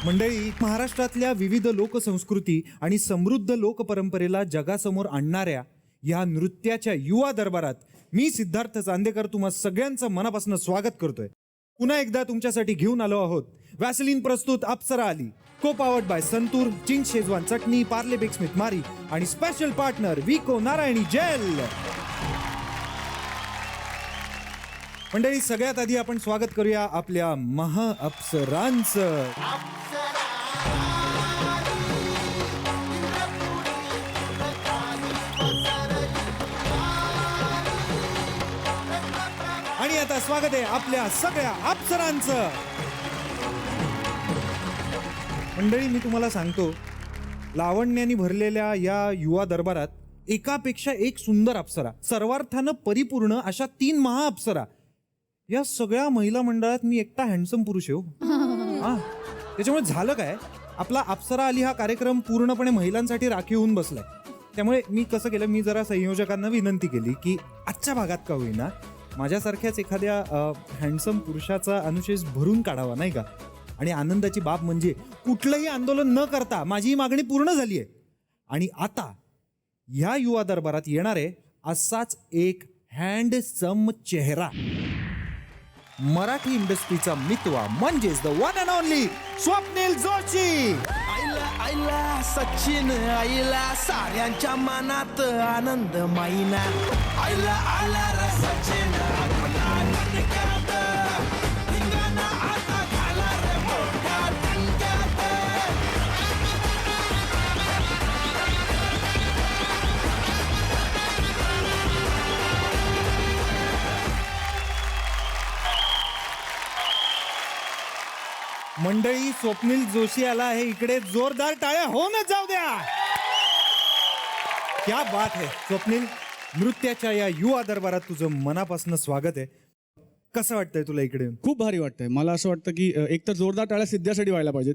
मंडळी, महाराष्ट्रातल्या विविध लोकसंस्कृती आणि समृद्ध लोकपरंपरेला जगासमोर आणणाऱ्या या नृत्याच्या युवा दरबारात मी सिद्धार्थ चांदेकर तुम्हा सगळ्यांचं मनापासून स्वागत करतोय. पुन्हा एकदा तुमच्यासाठी घेऊन आलो आहोत वॅसलीन प्रस्तुत अप्सरा आली, co powered by Santoor, Ching's Schezwan chutney, Parle big smith Marie आणि स्पेशल पार्टनर विको नारायणी जेल. मंडळी, सगळ्यात आधी आपण स्वागत करूया आपल्या महा अप्सरांचं. आणि आता स्वागत आहे आपल्या सगळ्या अप्सरांचं. मंडळी, मी तुम्हाला सांगतो, लावण्याने भरलेल्या या युवा दरबारात एकापेक्षा एक सुंदर अप्सरा, सर्वार्थानं परिपूर्ण अशा 3 महा अप्सरा, या सगळ्या महिला मंडळात मी एकटा हँडसम पुरुष आहे हो. हा, त्याच्यामुळे झालं काय, आपला अप्सरा आली हा कार्यक्रम पूर्णपणे महिलांसाठी राखीव होऊन बसलाय. त्यामुळे मी कसं केलं, मी जरा संयोजकांना विनंती केली की आजच्या भागात का होईना माझ्यासारख्याच एखाद्या हँडसम पुरुषाचा अनुशेष भरून काढावा, नाही का. आणि आनंदाची बाब म्हणजे कुठलंही आंदोलन न करता माझी ही मागणी पूर्ण झाली आहे. आणि आता या युवा दरबारात येणार आहे असाच एक हँडसम चेहरा, मराठी इंडस्ट्रीचा मितवा, म्हणजेच the one and only Swapnil Joshi. आईला आईला सचिन, आईला साऱ्यांच्या मनात आनंद माईना. आईला आला रे सचिन, आपला दणक्यात धिंगाणा आता झाला रे मोठ्या दणक्यात. मंडळी, स्वप्नील जोशी आला आहे इकडे, जोरदार टाळ्या होऊनच जाऊ द्या. क्या बात है स्वप्नील, नृत्याच्या या युवा दरबारात तुझं मनापासून स्वागत आहे. कसं वाटतंय तुला इकडे? खूप भारी वाटतंय. मला असं वाटतं की एक तर जोरदार टाळ्या सिद्ध्यासाठी व्हायला पाहिजेत.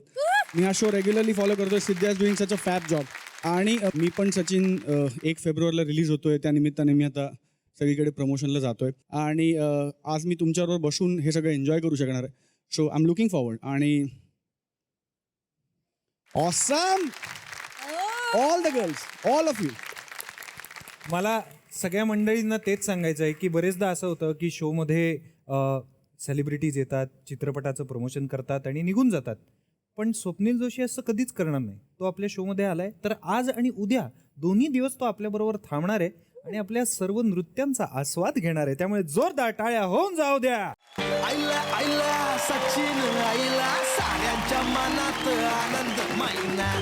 मी हा शो रेग्युलरली फॉलो करतोय. Siddhya is doing such a fab job. आणि मी पण सचिन 1 फेब्रुवारीला रिलीज होतोय, त्यानिमित्ताने मी आता सगळीकडे प्रमोशनला जातोय. आणि आज मी तुमच्याबरोबर बसून हे सगळं एन्जॉय करू शकणार आहे. So I am looking forward. आणि awesome, all the girls, all of you. मला सगळ्या मंडळींना तेच सांगायचं आहे की बरेचदा असं होतं की शोमध्ये सेलिब्रिटीज येतात, चित्रपटाचं प्रमोशन करतात आणि निघून जातात. पण स्वप्नील जोशी असं कधीच करणार नाही. तो आपल्या शोमध्ये आलाय, तर आज आणि उद्या दोन्ही दिवस तो आपल्याबरोबर थांबणार आहे आणि आपल्या सर्व नृत्यांचा आस्वाद घेणार आहे. त्यामुळे जोरदार टाळ्या होऊन जाऊ द्या. आईला आईला सचिन, आईला साऱ्यांच्या मनात आनंद माईना.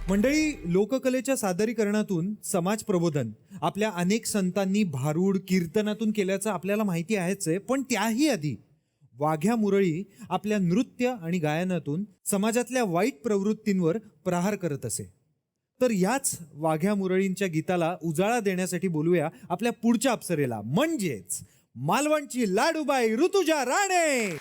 मंडळी, लोककलेच्या सादरीकरणातून समाज प्रबोधन आपल्या अनेक संतांनी भारूड कीर्तनातून केल्याचं आपल्याला माहिती आहेच आहे. पण त्याही आधी वाघ्या मुरळी आपल्या नृत्य आणि गायनातून समाजातल्या वाईट प्रवृत्तींवर प्रहार करत असे. तर याच वाघ्या मुरळींच्या गीताला उजाळा देण्यासाठी बोलूया आपल्या पुढच्या अप्सरेला, म्हणजेच मालवणची लाडूबाई ऋतुजा राणे.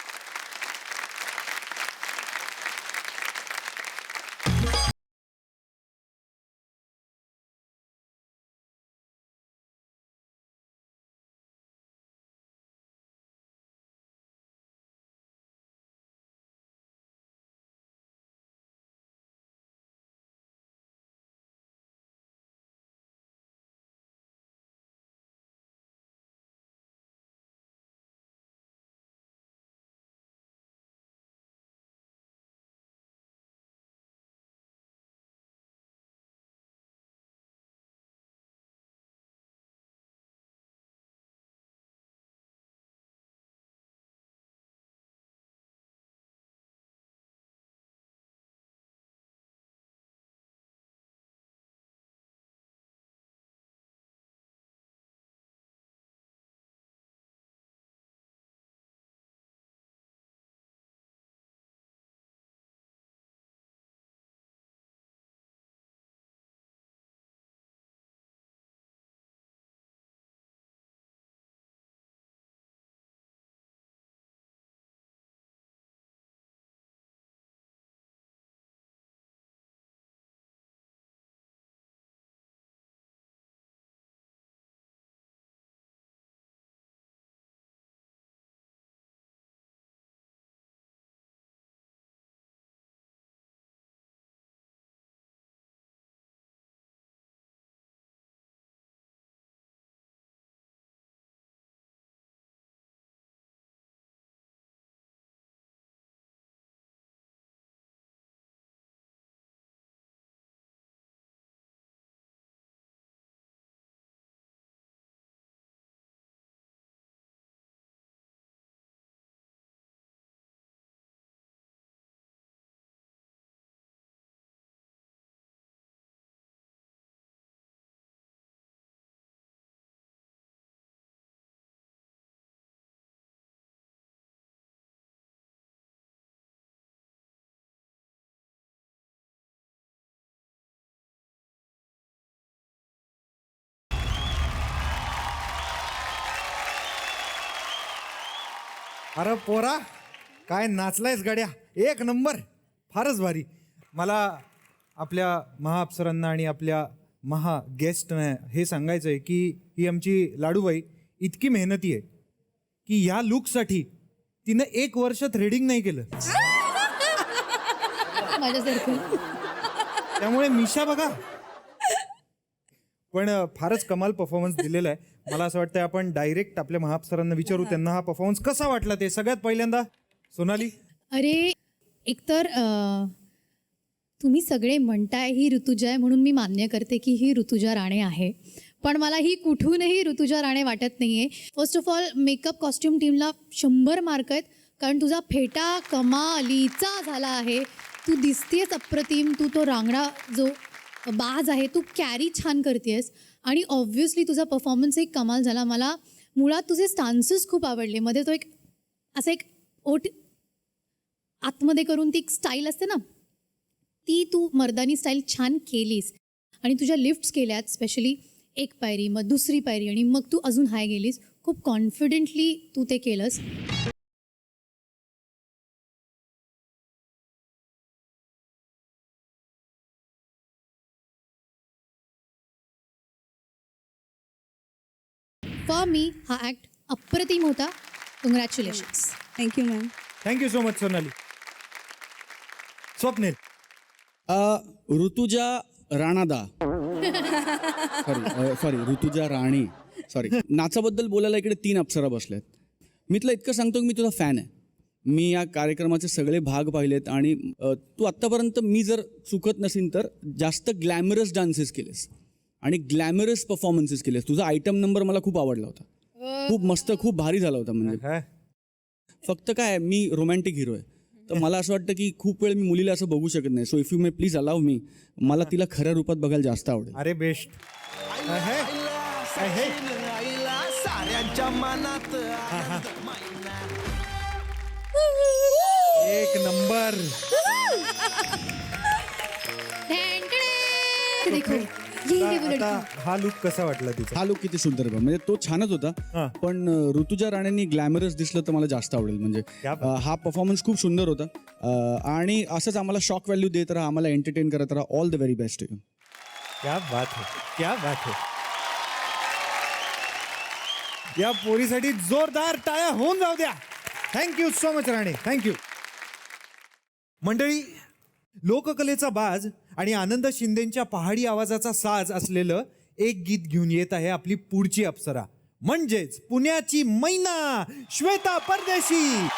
अरे पोरा काय नाचलायस गाड्या, एक नंबर, फारच भारी. मला आपल्या महाअप्सरांना आणि आपल्या महा गेस्टना हे सांगायचं आहे की ही आमची लाडूबाई इतकी मेहनती आहे की ह्या लुकसाठी तिनं 1 वर्ष थ्रेडिंग नाही केलं. माझ्यासारखं. त्यामुळे मिशा बघा. पण फारच कमाल परफॉर्मन्स दिलेला आहे. मला असं वाटतं आपण डायरेक्ट आपल्या महाअप्सरांना विचारू त्यांना हा परफॉर्मन्स कसा वाटला ते. सगळ्यात पहिल्यांदा सोनाली. अरे एकतर तुम्ही सगळे म्हणताय ही ऋतुजा आहे म्हणून मी मान्य करते की ही ऋतुजा राणे आहे, पण मला ही कुठूनही ऋतुजा राणे वाटत नाही आहे. First of all makeup costume टीमला 100 मार्क आहेत, कारण तुझा फेटा कमालीचा झाला आहे. तू दिसतेस अप्रतिम, तू तो रांगडा जो बाज आहे तू कॅरी छान करतेस आणि ऑब्व्हियसली तुझा परफॉर्मन्स एक कमाल झाला. मला मुळात तुझे स्टान्सेस खूप आवडले. मध्ये तो एक असं एक ओठ आतमध्ये करून ती एक स्टाईल असते ना, ती तू मर्दानी स्टाईल छान केलीस आणि तुझ्या लिफ्ट्स केल्यात, स्पेशली 1 पायरी मग 2री पायरी आणि मग तू अजून हाय गेलीस. खूप कॉन्फिडेंटली तू ते केलंस. फॉर मी हा ॲक्ट अप्रतिम होता. Congratulations. Thank you ma'am. Thank you so much Sonali. Swapnil. Rutuja Ranada sorry Rutuja Rani sorry. नाचाबद्दल बोलायला इकडे 3 अप्सरा बसल्यात. मी तुला इतकं सांगतो की मी तुझा फॅन आहे. मी या कार्यक्रमाचे सगळे भाग पाहिलेत आणि तू आत्तापर्यंत मी जर चुकत नसेन तर जास्त ग्लॅमरस डान्सेस केलेस आणि ग्लॅमरस परफॉर्मन्सेस केलेस. तुझा आयटम नंबर मला खूप आवडला होता, खूप मस्त, खूप भारी झाला होता. म्हणजे फक्त काय मी रोमॅन्टिक हिरो आहे, तर मला असं वाटतं की खूप वेळ मी मुलीला असं बघू शकत नाही. So if you may please allow me, मला तिला खऱ्या रूपात बघायला जास्त आवडेल. अरे बेस्ट. आईला साऱ्यांच्या मनात आनंद महिना. एक नंबर. देखो ये वो आता लड़की. हा लुक कसा वाटला तिचा. हा लुक किती सुंदर आहे. म्हणजे तो छानच हा. होता, पण ऋतुजा राणेंनी ग्लॅमरस दिसलं तर मला जास्त आवडेल. म्हणजे क्या बात. हा परफॉर्मन्स खूप सुंदर होता आणि असंच आम्हाला शॉक व्हॅल्यू देत राहा, आम्हाला एंटरटेन करत राहा. All the very best you. क्या बात है, क्या बात है. या पोरीसाठी जोरदार टाळ्या होऊन जाऊ द्या. Thank you so much Rane, thank you. मंडळी, लोककलेचा बाज आणि आनंद शिंदेच्या पहाडी आवाजाचा साज असलेलं एक गीत घेऊन येत आहे आपली पुढची अप्सरा, म्हणजेच पुण्याची मैना श्वेता परदेशी.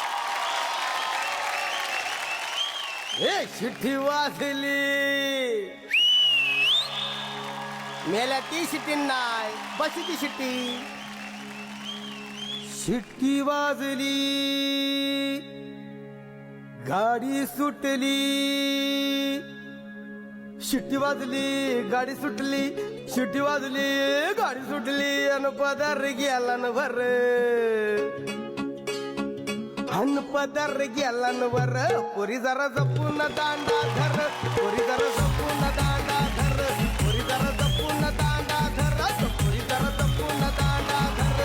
ए शिट्टी वाजली, मेल्या ती शिट्टी नाही बशी ती शिट्टी. शिट्टी वाजली, गाडी सुटली. शिट्टी वाजली, गाडी सुटली. शिट्टी वाजली, गाडी सुटली अन पदार गेला न भर. अन पदार गेला न भर. पोरी जरा जपून दांडा धर. पोरी जरा जपून दांडा धर. पोरी जरा जपून दांडा धर. पोरी जरा जपून दांडा धर.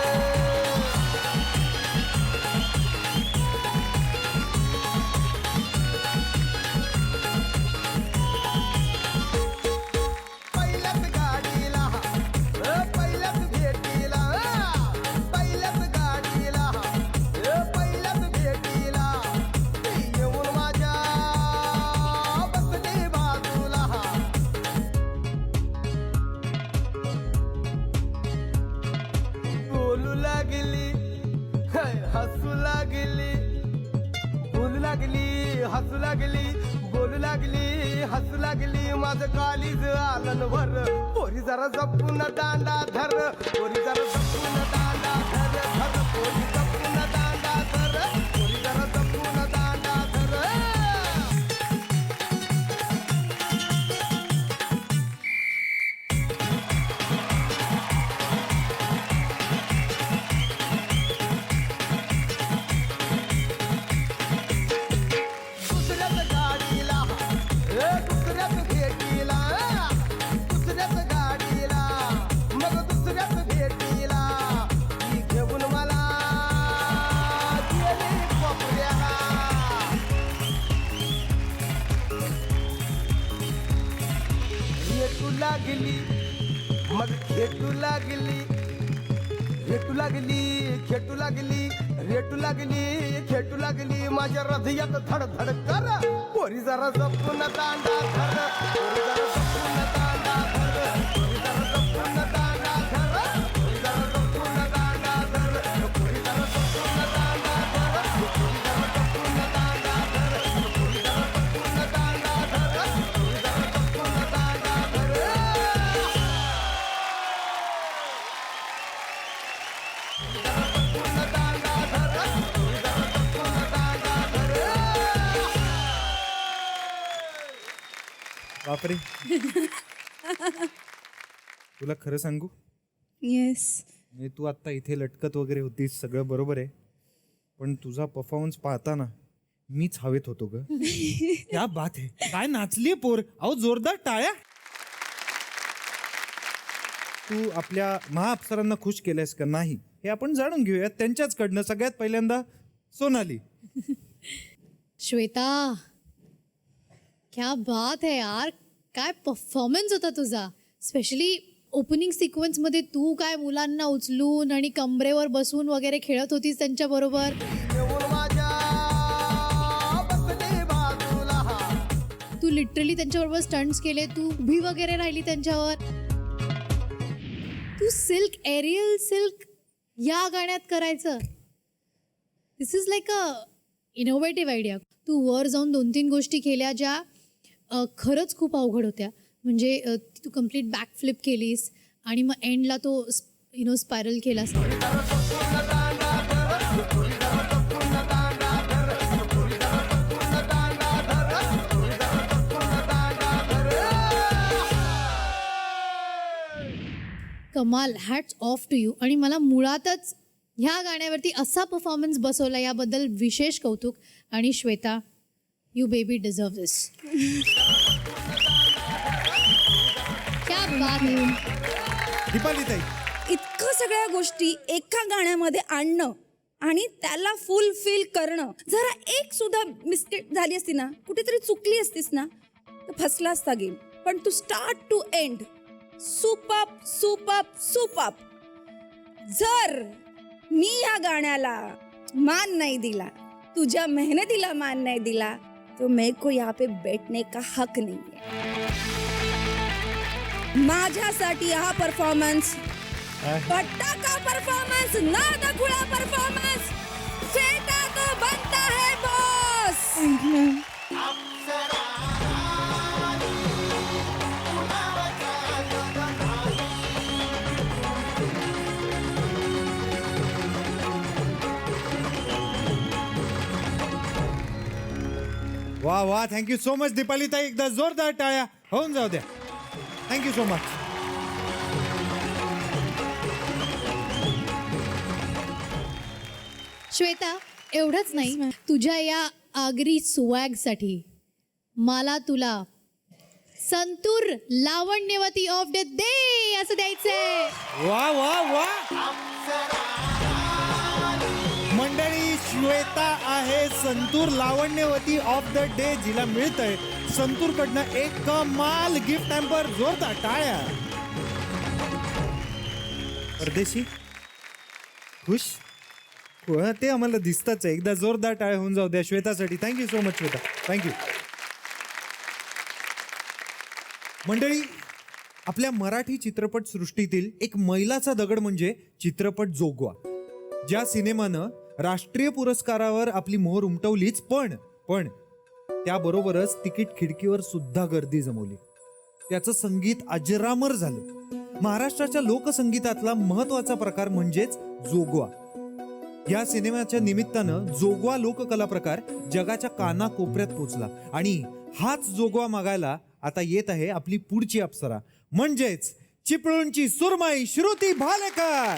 पहिल्याच गाडीला, पहिल्याच भेटीला, पहिल्याच गाडीला, पहिल्याच भेटीला येऊन माझ्या बसली बाजूला. बोलू लागली, हसू लागली. बोलू लागली, हसू लागली. बोलू लागली, हसू लागली. माझं कालीज आलन भर. पोरी जरा जपून दांडा धर. पोरी जरा जपून दांडा धर. धर पोरी जपून दांडा धर. पोरी जरा जपून दांडा धर. दुसऱ्याच गाडीला, दुसऱ्याच भेटीला. दुसऱ्याच गाडीला, मग दुसऱ्याच भेटीला. ती घेऊन खेटू लागली खेटू लागली खेटू लागली रेटू लागली खेटू लागली माझ्या हृदयात धड धड कर पोरी जरा जपून दांडा धर पोरी जरा जपून दांडा धर पोरी जरा जपून दांडा धर पोरी जरा जपून दांडा धर पोरी जरा जपून दांडा धर पोरी जरा जपून दांडा धर पोरी जरा जपून दांडा धर पोरी जरा जपून दांडा धर बापरे. तुला खरं सांगू, येस म्हणजे तू आत्ता इथे लटकत वगैरे होतीस, सगळं बरोबर आहे, पण तुझा परफॉर्मन्स पाहताना मीच हवेत होतो ग. क्या बात आहे, काय नाचली पोर. अहो जोरदार टाळ्या. तू आपल्या महाअप्सरांना खुश केलंयस का नाही हे आपण जाणून घेऊया त्यांच्याचकडनं. सगळ्यात पहिल्यांदा सोनाली. श्वेता, क्या बात है यार, काय परफॉर्मन्स होता तुझा. स्पेशली ओपनिंग सिक्वेन्समध्ये तू काय मुलांना उचलून आणि कमरेवर बसून वगैरे खेळत होतीस त्यांच्याबरोबर. येऊन माझ्या बसली बाजूला तू लिटरली त्यांच्याबरोबर स्टंट्स केले, तू उभी वगैरे राहिली त्यांच्यावर. तू सिल्क एरियल सिल्क या गाण्यात करायचं. This is like a innovative idea. तू वर जाऊन 2-3 गोष्टी केल्या ज्या खरंच खूप अवघड होत्या. म्हणजे तू कम्प्लीट बॅक फ्लिप केलीस आणि मग एंडला तो स्पायरल केलास. कमाल, हॅट्स ऑफ टू यू. आणि मला मुळातच ह्या गाण्यावरती असा परफॉर्मन्स बसवला याबद्दल विशेष कौतुक. आणि श्वेता, यू बेबी डिझर्व दिस. क्या बात है. दीपाली ताई. इतकं सगळ्या गोष्टी एका गाण्यामध्ये आणणं आणि त्याला फुलफिल करणं, जरा एक सुद्धा मिस्टेक झाली असती ना, कुठेतरी चुकली असतीस ना, तर फसला असता गेम. पण तू स्टार्ट टू एंड सुपअप सुपअप सुपअप. जर मी या गाण्याला मान नाही दिला, तुझ्या मेहनतीला मान नाही दिला, तो मेरे को यहाँ पे बैठने का हक नहीं है. माझ्यासाठी हा परफॉर्मन्स पट्टा का परफॉर्मन्स, ना दखुळा परफॉर्मन्स. श्वेता तो बनता है बॉस. वा वा, थँक्यू सो मच दीपाली ताई. एकदा जोरदार टाळ्या होऊन जाऊ द्या. Thank you so much. श्वेता, एवढंच नाही, तुझ्या या आगरी स्वॅगसाठी मला तुला santoor Lavanyavati of the day असं द्यायचंय. वा वा वा. मंडळी, श्वेता आहे santoor Lavanyavati of the day, जिला मिळतंय संतूर कडनं एक कमाल गिफ्ट हॅम्पर. जोरदार टाळ्या. परदेशी खुश ते आम्हाला दिसतच आहे. एकदा जोरदार टाळ्या होऊन जाऊ द्या श्वेतासाठी. Thank you so much Shweta, thank you. मंडळी, आपल्या मराठी चित्रपट सृष्टीतील एक मैलाचा दगड म्हणजे चित्रपट जोगवा. ज्या सिनेमानं राष्ट्रीय पुरस्कारावर आपली मोहर उमटवलीच, पण त्याबरोबरच तिकीट खिडकीवर सुद्धा गर्दी जमवली. त्याचं संगीत अजरामर झालं. महाराष्ट्राच्या लोकसंगीतातला महत्वाचा प्रकार म्हणजेच जोगवा. या सिनेमाच्या निमित्तानं जोगवा लोककला प्रकार जगाच्या कानाकोपऱ्यात पोचला. आणि हाच जोगवा मागायला आता येत आहे आपली पुढची अप्सरा, म्हणजेच चिपळूणची सुरमई श्रुती भालेकर.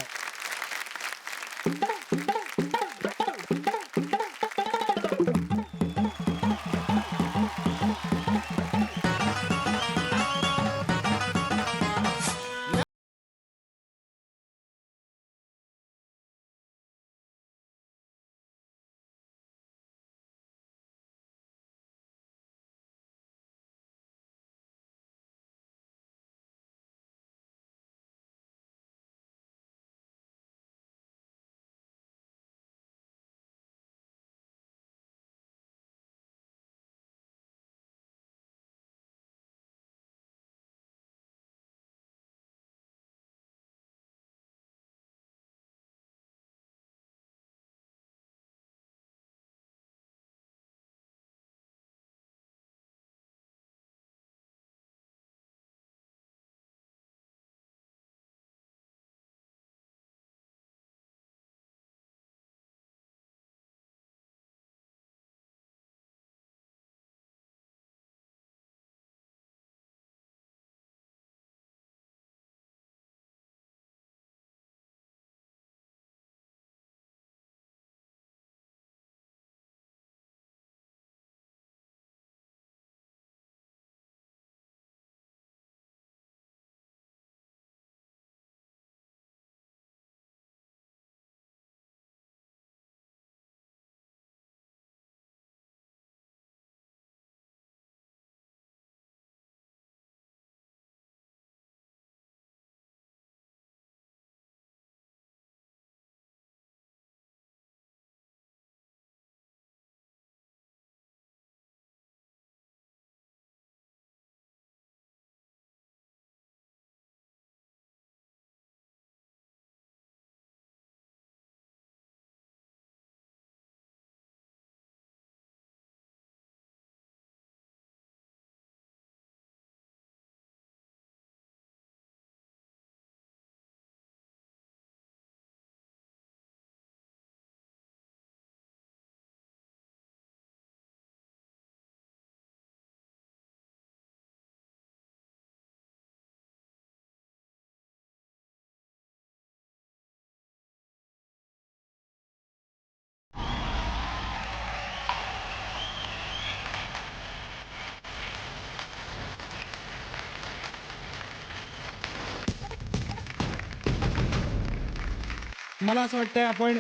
मला असं वाटतंय आपण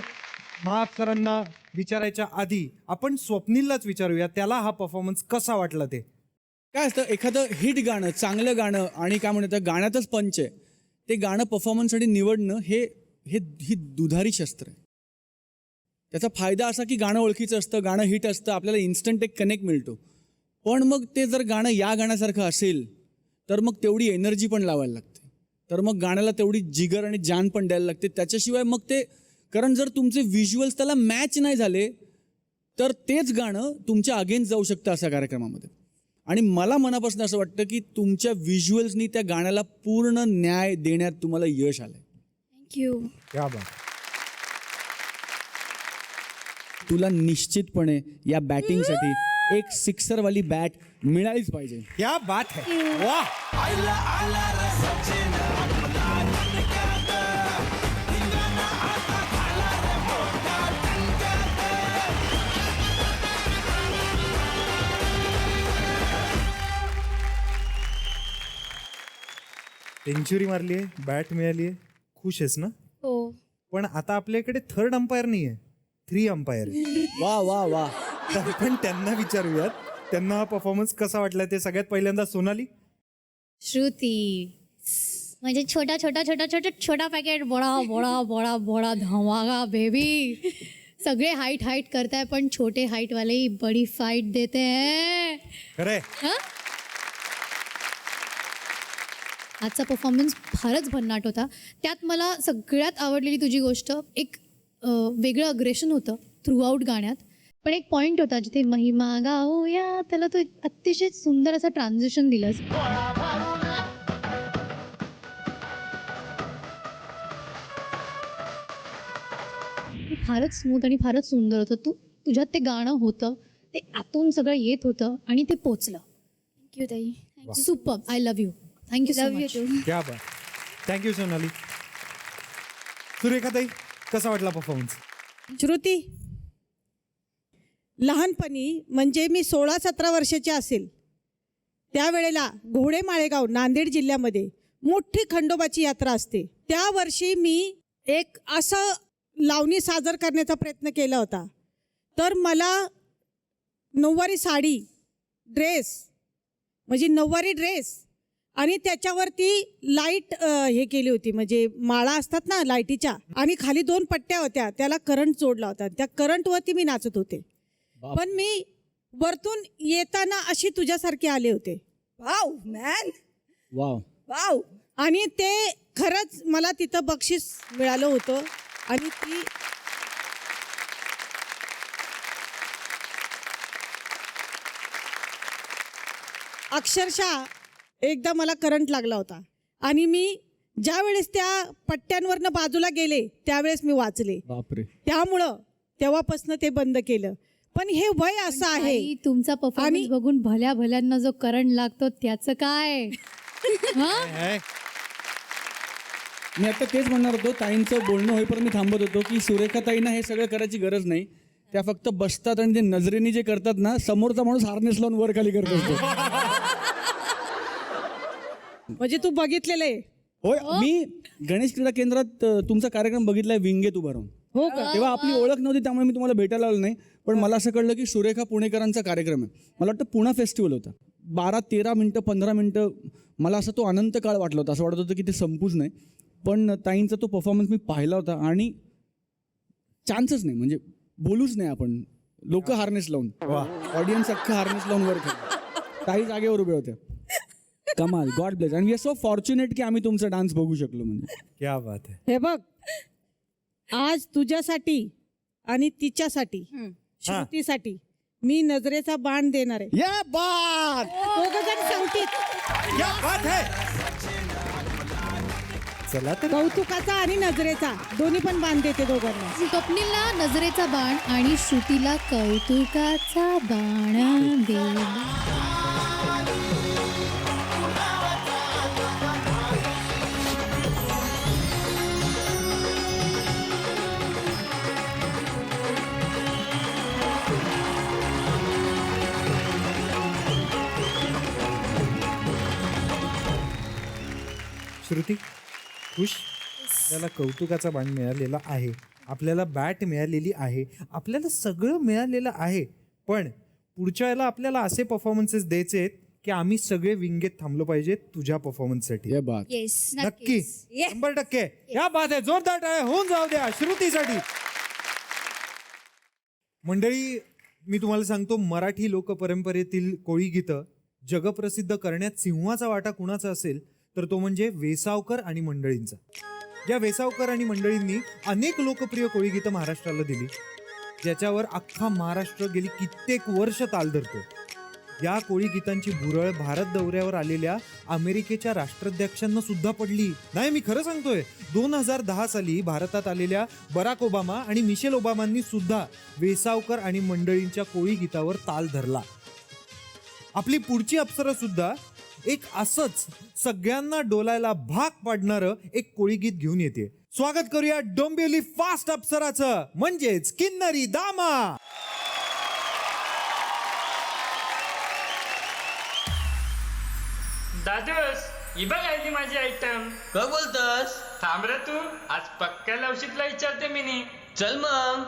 महाअप्सरांना विचारायच्या आधी आपण स्वप्नीललाच विचारूया, त्याला हा परफॉर्मन्स कसा वाटला ते. काय असतं, एखादं हिट गाणं, चांगलं गाणं आणि काय म्हणतात गाण्यातच पंच आहे, ते गाणं परफॉर्मन्ससाठी निवडणं ही दुधारी शस्त्र आहे. त्याचा फायदा असा की गाणं ओळखीचं असतं, गाणं हिट असतं, आपल्याला इन्स्टंट एक कनेक्ट मिळतो. पण मग ते जर गाणं या गाण्यासारखं असेल तर मग तेवढी एनर्जी पण लावायला लागते, तर मग गाण्याला तेवढी जिगर आणि जान पण द्यायला लागते. त्याच्याशिवाय मग ते, कारण जर तुमचे व्हिज्युअल्स त्याला मॅच नाही झाले तर तेच गाणं तुमच्या अगेन्स्ट जाऊ शकतं अशा कार्यक्रमामध्ये. आणि मला मनापासून असं वाटतं की तुमच्या व्हिज्युअल्सनी त्या गाण्याला पूर्ण न्याय देण्यात तुम्हाला यश आलंय. थँक्यू. क्या बात. तुला निश्चितपणे या बॅटिंगसाठी एक सिक्सरवाली बॅट मिळालीच पाहिजे. क्या बात है. वा. सेंचुरी मारली आहे, बॅट मिळाली आहे, खुश आहेस ना? हो. पण आता आपल्याकडे थर्ड अंपायर नाही आहे, 3 अंपायर आहे. वा वा वा. तर आपण त्यांना विचारूयात, त्यांना हा परफॉर्मन्स कसा वाटला ते. सगळ्यात पहिल्यांदा सोनाली. श्रुती म्हणजे छोटा पॅकेट बडा धमाका बेबी. सगळे हाईट करताय पण छोटे हाईट वाले ही बड़ी फाइट देते हैं. खरंय. हं? आजचा परफॉर्मन्स फारच भन्नाट होता. त्यात मला सगळ्यात आवडलेली तुझी गोष्ट, एक वेगळं अग्रेशन होतं थ्रू आउट गाण्यात. पण एक पॉईंट होता जिथे महिमा गाऊया, त्याला तू एक अतिशय सुंदर असं ट्रान्झिशन दिलंस. फारच स्मूथ आणि फारच सुंदर होतं. तुझ्यात ते गाणं होतं, ते आतून सगळं येत होतं आणि ते पोचलं. थँक्यू ताई. Super. I love you. Thank you so love you much. Too. क्या बात. थँक्यू सोनाली. सुरेखाताई, कसा वाटला परफॉर्मन्स? श्रुती, लहानपणी म्हणजे मी 16-17 वर्षाची असेल त्यावेळेला घोडे माळेगाव नांदेड जिल्ह्यामध्ये मोठी खंडोबाची यात्रा असते. त्या वर्षी मी एक असं लावणी सादर करण्याचा प्रयत्न केला होता. तर मला नऊवारी साडी, ड्रेस म्हणजे नऊवारी ड्रेस आणि त्याच्यावरती लाईट हे केली होती, म्हणजे माळा असतात ना लाईटीच्या, आणि खाली 2 पट्ट्या होत्या, त्याला करंट जोडला होता. त्या करंटवरती मी नाचत होते. पण मी वरतून येताना अशी तुझ्यासारखी आले होते. Wow man, wow. वाव. आणि ते खरंच मला तिथं बक्षीस मिळालं होतं. आणि ती अक्षरशः एकदा मला करंट लागला होता आणि मी ज्या वेळेस त्या पट्ट्यांवरनं बाजूला गेले त्यावेळेस मी वाचले. बापरे. त्यामुळं तेव्हापासून ते बंद केलं. पण हे वय असं आहे. ताई, तुमचा परफॉर्मन्स बघून भल्याभल्यांना जो करंट लागतो त्याचं काय? हं? मी आता तेच म्हणणार होतो, ताईंचं बोलणं होईपर्यंत मी थांबत होतो की सुरेखा ताईंना हे सगळं करायची गरज नाही. त्या फक्त बसतात आणि ते नजरेने जे करतात ना, समोरचा माणूस हार्नेस लावून वर खाली करत असतो. म्हणजे तू बघितलेलं आहे? होय, मी गणेश क्रीडा केंद्रात तुमचा कार्यक्रम बघितलाय, विंगेत उभा राहून. हो का? तेव्हा आपली ओळख नव्हती, त्यामुळे मी तुम्हाला भेटायला आलो नाही. पण मला असं कळलं की सुरेखा पुणेकरांचा कार्यक्रम आहे. मला वाटतं पुणा फेस्टिवल होता. 12-13 मिनटं 15 मिनटं मला असं तो अनंत काळ वाटला होता. असं वाटत होतं की ते संपूच नाही. पण ताईंचा तो परफॉर्मन्स मी पाहिला होता आणि चान्सच नाही, म्हणजे बोलूच नाही आपण. लोक हार्नेस लावून, ऑडियन्स अख्खा हार्नेस लावून वर खेळले. ताई जागेवर उभ्या होत्या. कमाल. God bless. आणि वी आर सो फॉर्च्युनेट की आम्ही तुमचा डान्स बघू शकलो. म्हणजे क्या बात है. हे बघ, आज तुझ्यासाठी आणि तिच्यासाठी, श्रुतीसाठी मी नजरेचा बाण देणार आहे. या बात. दोघंजण सांगतील. क्या बात है. चला तर. कौतुकाचा आणि नजरेचा दोन्ही पण बाण देते दोघांना. स्वप्नीलला नजरेचा बाण आणि श्रुतीला कौतुकाचा बाण दे. श्रुती, खुश? आपल्याला कौतुकाचा बाण मिळालेला आहे, आपल्याला बॅट मिळालेली आहे, आपल्याला सगळं मिळालेलं आहे. पण पुढच्या वेळेला आपल्याला असे परफॉर्मन्सेस द्यायचे आहेत की आम्ही सगळे विंगेत थांबलो पाहिजे तुझ्या परफॉर्मन्ससाठी. ये बात. येस नक्की 100%. या बात आहे, जोरदार टाळ्या होऊन जाऊ द्या श्रुतीसाठी. मंडळी, मी तुम्हाला सांगतो, मराठी लोकपरंपरेतील कोळी गीतं जगप्रसिद्ध करण्यात सिंहाचा वाटा कुणाचा असेल तर तो म्हणजे वेसावकर आणि मंडळींचा. या वेसावकर आणि मंडळींनी अनेक लोकप्रिय कोळी गीतं महाराष्ट्राला दिली, ज्याच्यावर अख्खा महाराष्ट्र गेली कित्येक वर्ष ताल धरतो. या कोळी गीतांची भुरळ भारत दौऱ्यावर आलेल्या अमेरिकेच्या राष्ट्राध्यक्षांना सुद्धा पडली. नाही, मी खरं सांगतोय. 2010 साली भारतात आलेल्या बराक ओबामा आणि मिशेल ओबामांनी सुद्धा वेसावकर आणि मंडळींच्या कोळी गीतावर ताल धरला. आपली पुढची अप्सरा सुद्धा एक असंच सगळ्यांना डोलायला भाग पाडणारं एक कोळी गीत घेऊन येते. स्वागत करूया डोंबिवली फास्ट अप्सराचं, म्हणजेच किन्नरी दामा. दादूस, ही बघ आली माझी आयटम. काय बोलतस? थांब रे तू, आज पक्का लवशिकला विचारते मी नी. चल मग.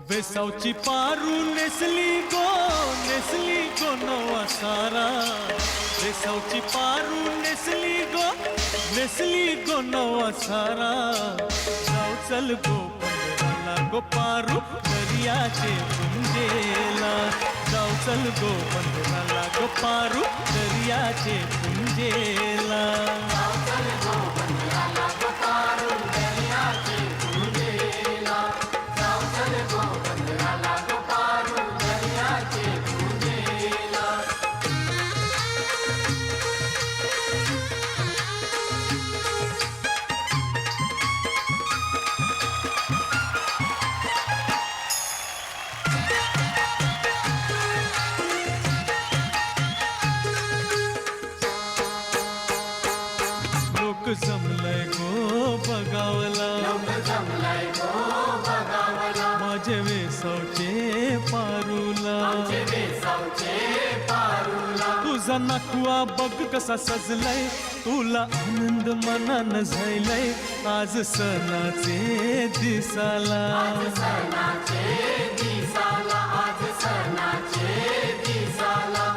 वेसावची पारू नेसली गो नवा सारा. वेसावची पारू नेसली गो नवा सारा. जाऊ चल गो पंढराला गो पारू दर्याचे पुंजेला. जाऊ चल गो पंढराला गो पारू दर्याचे पुंजेला. लोक जमलंय गो बघावला. माझे वेसावचे पारूला. तुझा नाकुआ बघ कसा सजलाय. तुला आनंद मनान झायलाय. आज सणाचे दिसाला.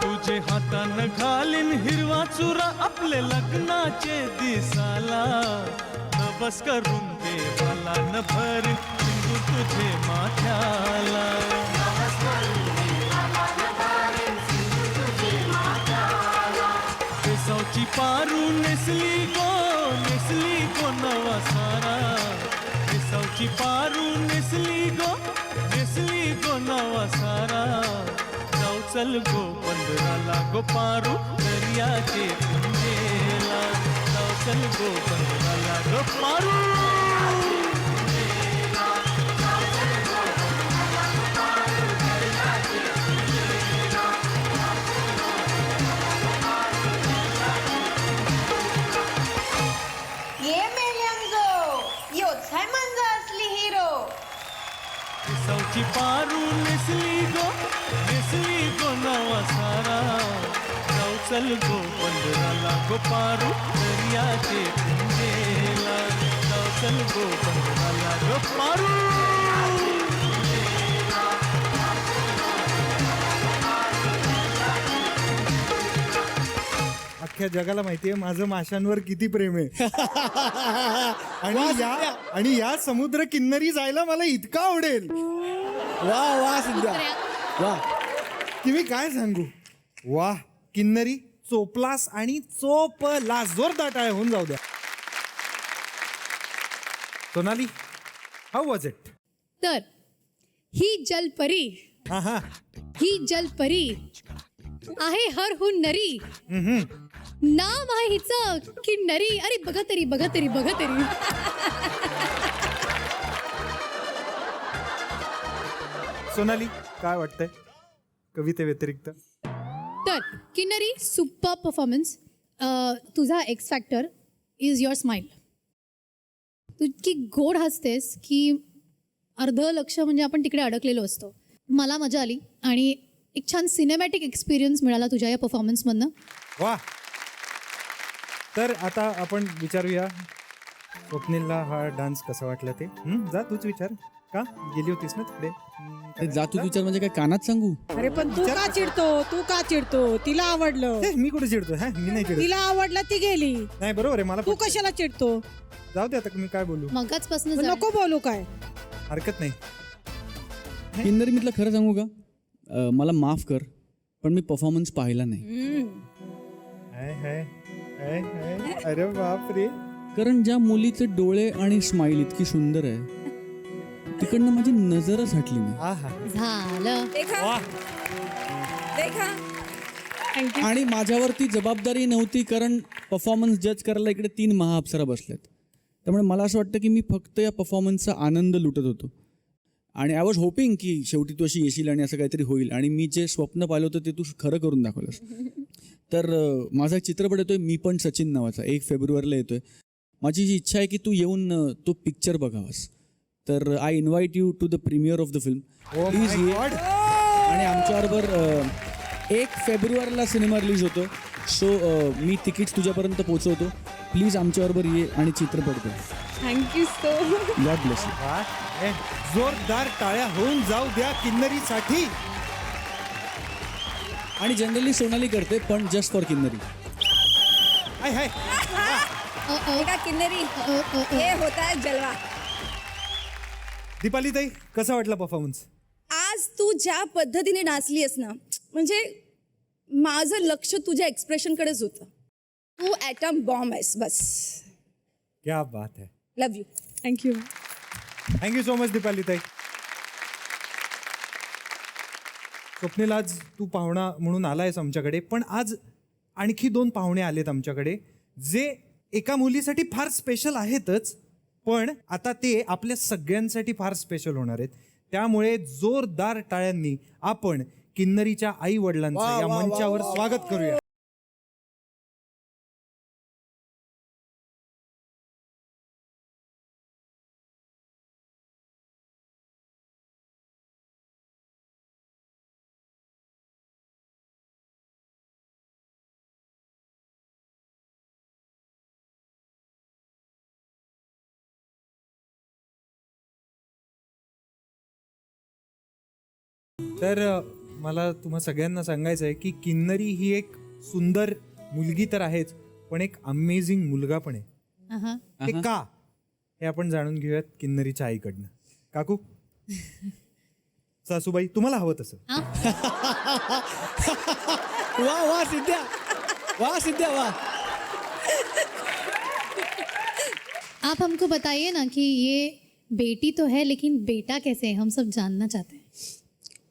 तुझे हातान घालीन हिरवा चुरा आपले लग्नाचे दिसाला. नवस करून देवाला न भर सिंधू तुझे माथ्याला. वेसावची पारू नेसली गो नवा सारा. वेसावची पारू नेसली गो नवा सारा. जाऊ चल गो पंधराला गो पारू दर्याचे पुंजेला. जाऊ चल गो पंधराला गो पारू. ये मेल्यांगो योच हाय मांजा असली हिरो. वेसावची पारू नेसली गो नवा सारा. जाऊ चल गो पंधराला गो पारू दर्याचे पुंजेला. जाऊ चल गो पंधराला गो पारू. अख्ख्या जगाला माहितीये माझं माशांवर किती प्रेम आहे. आणि या समुद्र किन्नरी जायला मला इतका आवडेल वा वा सिद्ध्या वा. की मी काय सांगू. वा किन्नरी, चोपलास आणि चोपलास. जोरदार टाळ्या होऊन जाऊ द्या. Sonali, how was it? तर ही जलपरी, हा ही जलपरी आहे हरहून नरी. नाव आहे हिचं किन्नरी. अरे बघा तरी बघा तरी बघा तरी. सोनाली, काय वाटतंय कविते व्यतिरिक्त? तर किन्नरी, सुपर परफॉर्मन्स. तुझा X factor is your smile. तू इतकी गोड हसतेस की अर्ध लक्ष म्हणजे आपण तिकडे अडकलेलो असतो. मला मजा आली आणि एक छान सिनेमॅटिक एक्सपिरियन्स मिळाला तुझ्या या परफॉर्मन्समधनं. वा. तर आता आपण विचारूया स्वप्नीलला हा डान्स कसा वाटला ते. जा तूच विचार. का गेली होतीस ना तिकडे? ते जातू विचार म्हणजे काय कानात सांगू? अरे पण तू का चिडतो? तिला आवडलं, मी कुठे चिडतो? मी नाही चिडतो. तिला आवडलं, ती गेली. नाही बरोबर आहे. मला तू कशाला चिडतो? जाऊ दे आता मी काय बोलू. मगाचपासून नको बोलू काय. हरकत नाही. किन्नरी मितलं खरं सांगू का, मला माफ कर पण मी परफॉर्मन्स पाहिला नाही. अरे बाप रे. कारण ज्या मुलीचे डोळे आणि स्माईल इतकी सुंदर आहे तिकडनं माझी नजरच हटली नाही. झालं. आणि माझ्यावरती जबाबदारी नव्हती कारण परफॉर्मन्स जज करायला इकडे 3 महाअप्सरा बसल्यात. त्यामुळे मला असं वाटतं की मी फक्त या परफॉर्मन्सचा आनंद लुटत होतो. आणि आय वॉज होपिंग की शेवटी तू अशी येशील आणि असं काहीतरी होईल. आणि मी जे स्वप्न पाहिलं होतं ते तू खरं करून दाखवलंस. तर माझा एक चित्रपट येतोय मी पण सचिन नावाचा, 1 फेब्रुवारीला येतोय. माझी जी इच्छा आहे की तू येऊन तो पिक्चर बघावास. तर I invite you to the premiere of the film. Please ये. आणि आमच्याबरोबर 1 फेब्रुवारीला सिनेमा रिलीज होतो. सो मी तिकीट्स तुझ्यापर्यंत पोहोचवतो. प्लीज आमच्याबरोबर ये आणि चित्रपट बघ. Thank you so much. God bless you. जोरदार टाळ्या होऊन जाऊ द्या किन्नरीसाठी. आणि जनरली सोनाली करते पण जस्ट फॉर किन्नरी. हाय किन्नरी हे होता है जलवा. दीपाली ताई कसा वाटला परफॉर्मन्स? आज तू ज्या पद्धतीने नाचली आहेस ना, म्हणजे माझं लक्ष तुझ्या एक्सप्रेशनकडेच होतं. तू ॲटम बॉम्ब आहेस बस. क्या बात है. Love you. Thank you. Thank you so much Deepali Tai. Swapnil आज तू पाहुणा म्हणून आलायस आमच्याकडे, पण आज आणखी 2 पाहुणे आलेत आमच्याकडे जे एका मुलीसाठी फार स्पेशल आहेतच, पण आता ते आपल्या सगळ्यांसाठी फार स्पेशल होणार आहेत. त्यामुळे जोरदार टाळ्यांनी आपण किन्नरीच्या आई वडिलांचं या मंचावर स्वागत करूया. तर मला तुम्हा सगळ्यांना सांगायचं आहे की किन्नरी ही एक सुंदर मुलगी तर आहेच, पण एक अमेझिंग मुलगा पण आहे. ते का हे आपण जाणून घेऊयात किन्नरीच्या आईकडनं. काकू, सासूबाई, तुम्हाला हवं तसं. वा वा सिद्ध्या, वा सिद्ध्या वा. आप हमको बताइए ना कि ये बेटी तो है लेकिन बेटा कैसे है, हम सब जानना चाहते हैं.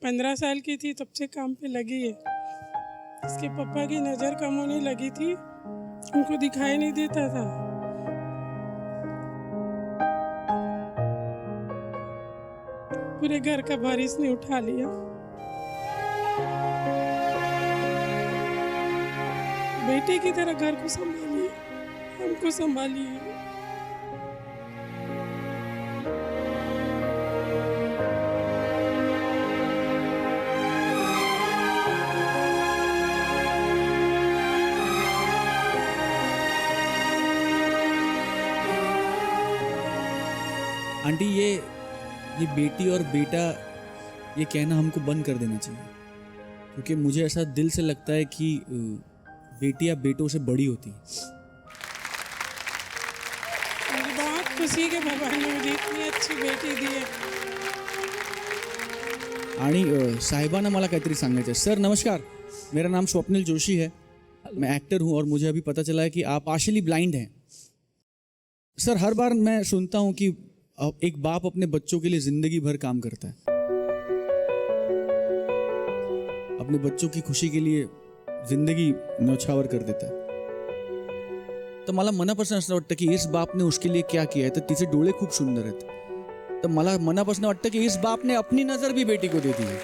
15 साल की थी तब से काम पे लगी है. इसके पापा की नज़र कम होने लगी थी, उनको दिखाई नहीं देता था. पूरे घर का भार इसने उठा लिया. बेटे की तरह घर को संभालिए, हमको संभालिए. आंटी ये बेटी और बेटा ये कहना हमको बंद कर देना चाहिए, क्योंकि मुझे ऐसा दिल से लगता है कि बेटियां बेटों से बड़ी होती हैं. मुझे बहुत खुशी है कि भगवान ने मुझे इतनी अच्छी बेटी दी है. आणि साहिबाना मला काहीतरी सांगायचं आहे. सर नमस्कार, मेरा नाम स्वप्निल जोशी है, मैं एक्टर हूँ और मुझे अभी पता चला है कि आप पार्शियली ब्लाइंड हैं. सर हर बार मैं सुनता हूँ कि एक बाप अपने बच्चों के लिए जिंदगी भर काम करता है, अपने बच्चों की खुशी के लिए जिंदगी न्यौछावर कर देता है. तर मला मनापासून असं वाटतं की इस बाप ने उसके लिए क्या किया है. तर तिचे डोळे खूप सुंदर आहेत. तर मला मनापासून वाटतं की इस बाप ने अपनी नजर भी बेटी को दे दी है.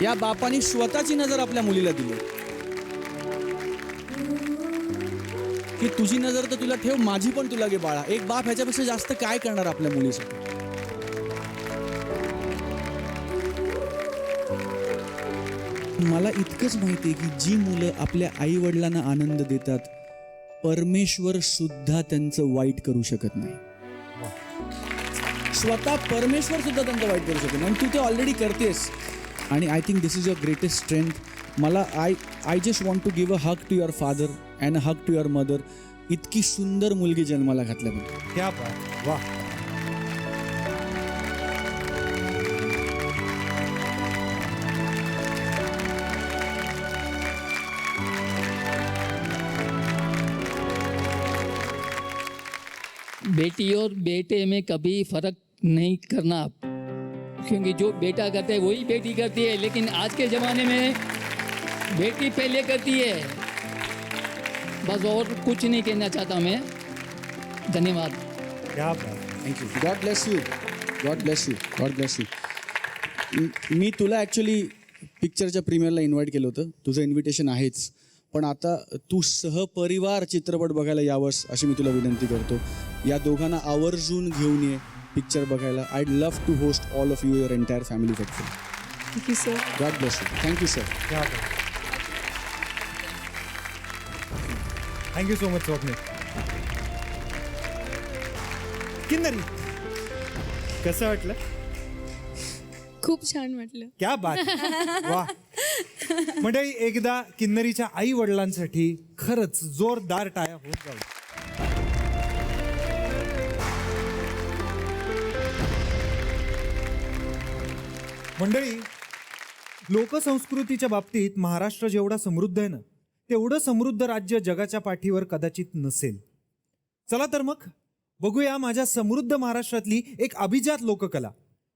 या बापानी स्वतःची नजर आपल्या मुलीला दिली. की तुझी नजर तर तुला ठेव, माझी पण तुला घे बाळा. एक बाप ह्याच्यापेक्षा जास्त काय करणार आपल्या मुलीसाठी. मला इतकंच माहिती आहे की जी मुलं आपल्या आई वडिलांना आनंद देतात, परमेश्वर सुद्धा त्यांचं वाईट करू शकत नाही. स्वतः परमेश्वर सुद्धा त्यांचं वाईट करू शकत नाही, आणि तू ते ऑलरेडी करतेस. आणि I think this is your greatest strength. मला I just want to give a hug to your father and a hug to your mother. इतकी सुंदर मुलगी जन्माला घातल्याबद्दल. क्या बात, वा. बेटी और बेटे में कभी फर्क नहीं करना आप, क्योंकि जो बेटा करता है वही बेटी करती है. लेकिन आज के ज़माने में बेटी पहले करती है. बस और कुछ नहीं कहना चाहता मैं. धन्यवाद. क्या बात. Thank you. God bless you. God bless you. God bless you. मी तुला ॲक्च्युली पिक्चरच्या प्रीमियरला इन्व्हाइट केलं होतं. तुझं इन्व्हिटेशन आहेच, पण आता तू सहपरिवार चित्रपट बघायला यावंस अशी मी तुला विनंती करतो. या दोघांना आवर्जून घेऊन ये पिक्चर बघायला. I love to host all of you, your entire family factor. Thank you sir. God bless you. Thank you sir. क्या बात. Thank you so much Swapnil. Kinnari, कसं वाटलं? खूप छान वाटलं. क्या बात. वा. मंडळी, एकदा किन्नरीच्या आई वडिलांसाठी खरंच जोरदार टाळ्या होऊन जाऊ. मंडळी, लोकसंस्कृतीच्या बाबतीत महाराष्ट्र जेवढा समृद्ध आहे ना, तेवढं समृद्ध राज्य जगाच्या पाठीवर कदाचित नसेल. चला तर मग बघूया माझ्या समृद्ध महाराष्ट्रातली एक अभिजात लोककला,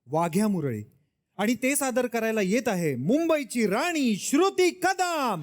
वाघ्या मुरळी. आणि ते सादर करायला येत आहे मुंबईची राणी श्रुती कदम.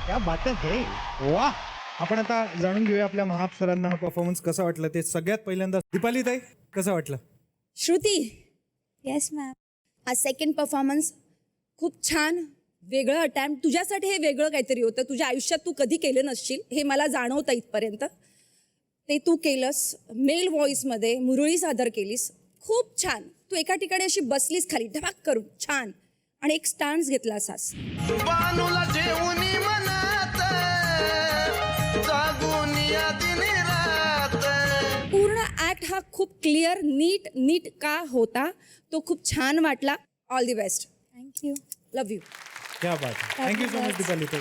क्या बात आहे. वा. आपण आता जाणून घेऊया आपल्या महाअप्सरांना हा परफॉर्मन्स कसा वाटला ते. सगळ्यात पहिल्यांदा दीपाली ताई, कसं वाटलं? श्रुती. Yes ma'am. हा सेकंड परफॉर्मन्स खूप छान, वेगळं अटॅम्प्ट. तुझ्यासाठी हे वेगळं काहीतरी होतं. तुझ्या आयुष्यात तू कधी केलं नसशील हे मला जाणवतं इथपर्यंत. ते तू केलंस. मेल व्हॉइसमध्ये मुरळी सादर केलीस. खूप छान. तू एका ठिकाणी अशी बसलीस खाली धबाक करून छान आणि एक स्टान्स घेतला असास. बानूला जेवणी मनात जागून या दिनी रात. पूर्ण ऍक्ट हा खूप क्लिअर नीट का होता तो खूप छान वाटला. All the best. Thank you. Love you. क्या बात. थँक्यू सो मच दीपाली ताई.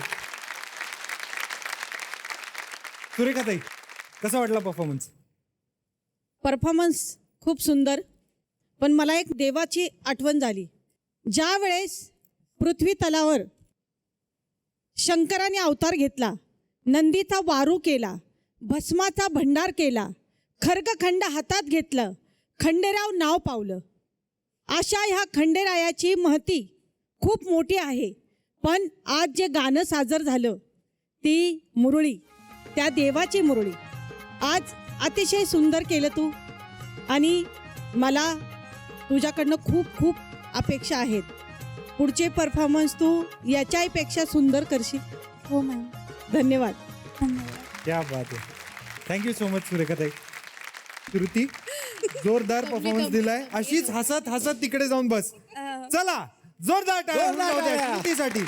सुरेखा ताई, कसा वाटला परफॉर्मन्स खूप सुंदर. पण मला एक देवाची आठवण झाली. ज्या वेळेस पृथ्वी तलावर शंकराने अवतार घेतला, नंदीचा वारू केला, भस्माचा भंडार केला, खड्गखंड हातात घेतलं, खंडेराव नाव पावलं. अशा ह्या खंडेरायाची महती खूप मोठी आहे. पण आज जे गाणं सादर झालं ती मुरळी, त्या देवाची मुरळी आज अतिशय सुंदर केलं तू. आणि मला तुझ्याकडनं खूप खूप अपेक्षा आहेत. पुढचे परफॉर्मन्स तू याच्यापेक्षा सुंदर करशील. हो मॅम. धन्यवाद. क्या बात आहे. थँक्यू सो मच सुरेखा ताई. श्रुती, जोरदार परफॉर्मन्स दिलाय. अशीच हसत हसत तिकडे जाऊन बस. चला जोरदार टाळ्या जाऊ द्या श्रुतीसाठी.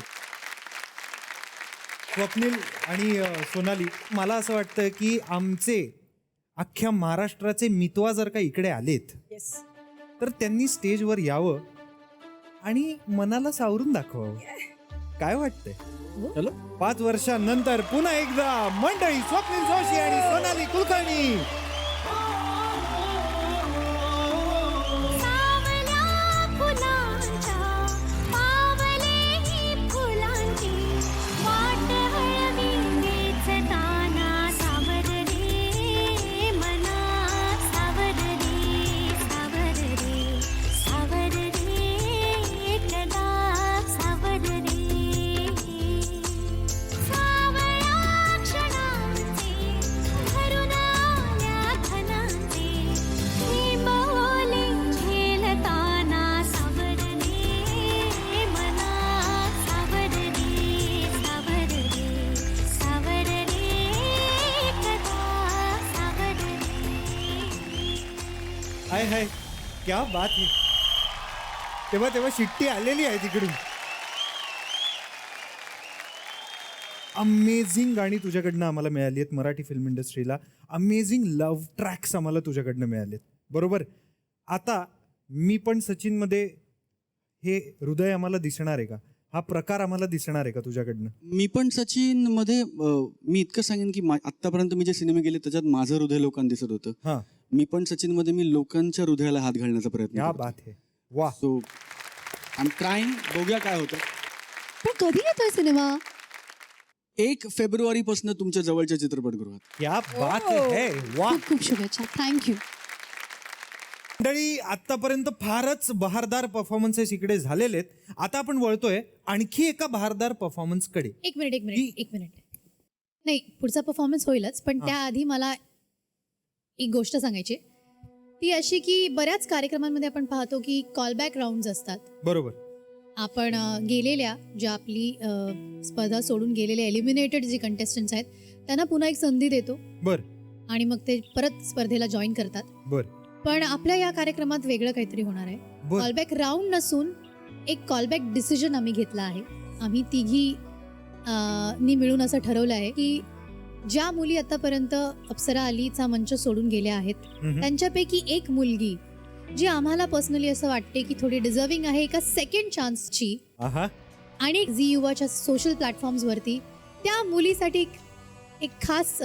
स्वप्नील आणि सोनाली, मला असं वाटतं की आमचे अख्ख्या महाराष्ट्राचे मितवा जर का इकडे आलेत येस. तर त्यांनी स्टेजवर यावं आणि मनाला सावरून दाखवावं. काय वाटतंय? चलो, 5 वर्षांनंतर पुन्हा एकदा मंडळी स्वप्नील जोशी आणि सोनाली कुलकर्णी. हाय हाय, क्या बात आहे. तेव्हा शिट्टी आलेली आहे तिकडून. अमेझिंग गाणी तुझ्याकडनं आम्हाला मिळाली आहेत. मराठी फिल्म इंडस्ट्रीला अमेझिंग लव्ह ट्रॅक्स आम्हाला तुझ्याकडनं मिळालेत. बरोबर. आता मी पण सचिनमध्ये हे हृदय आम्हाला दिसणार आहे का? हा प्रकार आम्हाला दिसणार आहे का तुझ्याकडनं? मी पण सचिन मध्ये मी इतकं सांगेन की आतापर्यंत मी जे सिनेमे केले त्याच्यात माझं हृदय लोकांना दिसत होतं. हां, मी पण सचिन मध्ये मी लोकांच्या हृदयाला हात घालण्याचा प्रयत्न क्या करतो. बात है. वा. So I am trying. बघूया काय होतं. पण कधी येतोय सिनेमा? 1 फेब्रुवारीपासून तुमच्या जवळच्या चित्रपटगृहात. क्या बात है. वा. खूप खूप शुभेच्छा. थँक्यू. मंडळी, आतापर्यंत फारच बहारदार परफॉर्मन्सेस इकडे झालेले आहेत. आता आपण वळतोय आणखी एका बहारदार परफॉर्मन्स कडे. एक मिनिट. नाही, पुढचा परफॉर्मन्स होईलच, पण त्याआधी मला एक गोष्ट सांगायची. ती अशी की बऱ्याच कार्यक्रमांमध्ये आपण पाहतो की कॉलबॅक राऊंड्स असतात. बरोबर. आपण गेलेल्या ज्या आपली स्पर्धा सोडून गेलेले एलिमिनेटेड जे कंटेस्टंट्स आहेत त्यांना पुन्हा एक संधी देतो. बर आणि मग ते परत स्पर्धेला जॉईन करतात. बर. पण आपल्या या कार्यक्रमात वेगळं काहीतरी होणार आहे. बर. कॉलबॅक राऊंड नसून एक कॉलबॅक डिसिजन आम्ही घेतला आहे. आम्ही तिघी नी मिळून असं ठरवलं आहे की ज्या मुली आतापर्यंत अप्सरा अलीचा मंच सोडून गेल्या आहेत त्यांच्यापैकी एक मुलगी जी आम्हाला पर्सनली असं वाटते की थोडी डिझर्विंग आहे एका सेकंड चान्सची, आणि झी युवाच्या सोशल प्लॅटफॉर्म्सवरती त्या मुलीसाठी एक खास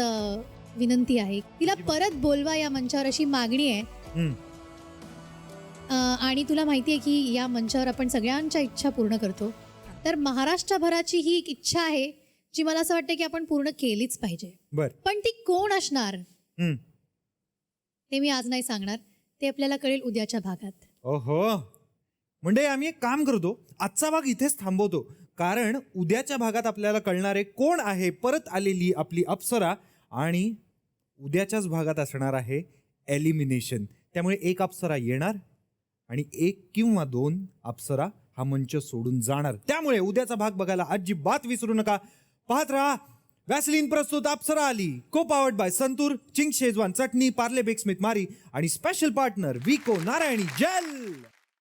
विनंती आहे. तिला परत बोलवा या मंचावर अशी मागणी आहे. आणि तुला माहिती आहे की या मंचावर आपण सगळ्यांच्या इच्छा पूर्ण करतो. तर महाराष्ट्रभराची ही एक इच्छा आहे जी मला असं वाटतं की आपण पूर्ण केलीच पाहिजे. पण ती कोण असणार ते मी आज नाही सांगणार. ते आपल्याला कळेल उद्याच्या भागात. ओहो, म्हणजे आम्ही एक काम करतो, आजचा भाग इथेच थांबवतो, कारण उद्याच्या भागात आपल्याला कळणार आहे कोण आहे परत आलेली आपली अप्सरा. आणि उद्याच्याच भागात असणार आहे एलिमिनेशन. त्यामुळे एक अप्सरा येणार आणि 1 किंवा 2 अप्सरा हा मंच सोडून जाणार. त्यामुळे उद्याचा भाग बघायला अजिबात विसरू नका. पाहत राहा वॅसलीन प्रस्तुत अप्सरा आली, co powered by Santoor, Ching Schezwan chutney, Parle bake smith Marie आणि स्पेशल पार्टनर विको नारायणी जेल.